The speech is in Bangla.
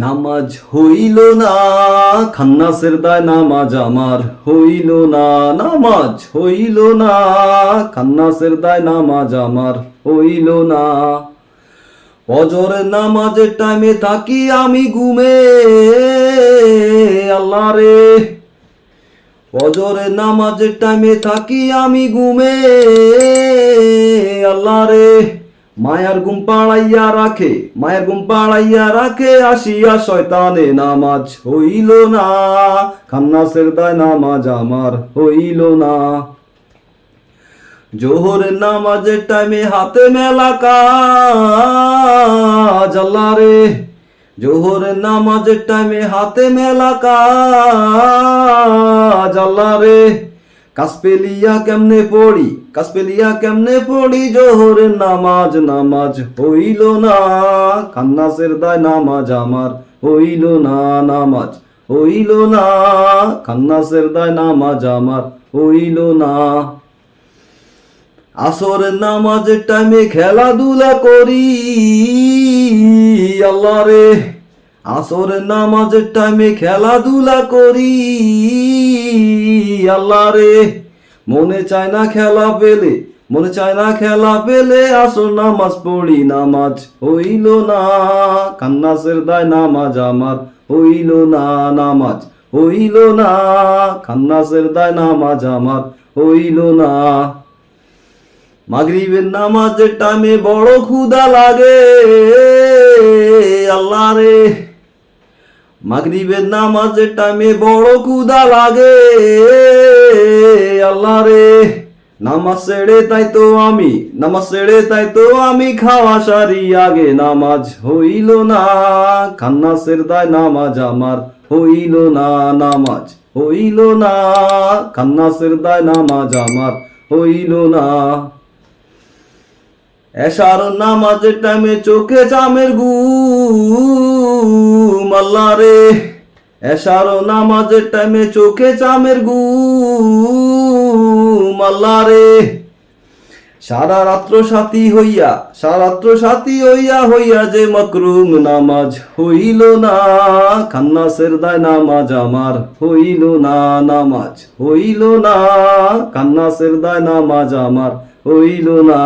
নামাজ হইল না, খান্নাসের দায় নামাজ আমার হইল না। নামাজ হইল না, খান্নাসের দায় নামাজ আমার হইল না। ফজরের নামাজের টাইমে থাকি আমি ঘুমে, আল্লাহ রে। ফজরের নামাজের টাইমে থাকি আমি ঘুমে, আল্লাহ রে। মায়ার ঘুম পাড়াইয়া রাখে, মায়ের ঘুম পাড়াইয়া রাখে, আসিয়া শয়তানে নামাজ হইল না। খান্নাসের দায় নামাজ আমার হইল না। জোহরের নামাজের টাইমে হাতে মেলা কাজ, আল্লাহ রে। জোহরের নামাজের টাইমে হাতে মেলা কাজ, আল্লাহ রে। কাসপেলিয়া কেমনে পড়ি, কাসপেলিয়া কেমনে পড়ি, জোহরের নামাজ নামাজ হইল না। খান্নাসের দায় নামাজ আমার হইল না, নামাজ হইল না। খান্নাসের দায় নামাজ আমার হইল না। আসরের নামাজের টাইমে খেলাধুলা করি, আল্লাহ রে। আসরের নামাজের টাইমে খেলাধুলা করি, আল্লাহ রে। মনে চায় না খেলা পেলে, মনে চায় না খেলা পেলে, আসর নামাজ পড়ি, নামাজ হইল না। খান্নাসের দায় নামাজ আমার হইল না, নামাজ হইল না। খান্নাসের দায় নামাজ আমার হইল না। মাগরিবের নামাজের টাইমে বড় ক্ষুধা লাগে, আল্লাহ রে। মাগরিবের নামাজের টাইমে বড় ক্ষুধা লাগে, আল্লাহ রে। নামাজ ছেড়ে তাই তো আমি, নামাজ ছেড়ে তাই তো আমি খাওয়া সারি আগে, নামাজ হইল না। খান্নাসের দায় নামাজ আমার হইল না, নামাজ হইল না। খান্নাসের দায় নামাজ আমার হইল না। এশার নামাজের টাইমে চোখে জামের ঘুম, আল্লাহ রে। এশার নামাজের টাইমে চোখে জামের ঘুম, আল্লাহ রে। সারা রাত্র সাথী হইয়া, সারা রাত্র সাথী হইয়া হইয়া যে মাকরুম, নামাজ হইল না। খান্নাসের দায় নামাজ আমার হইল না, নামাজ হইল না। খান্নাসের দায় নামাজ আমার হইল না।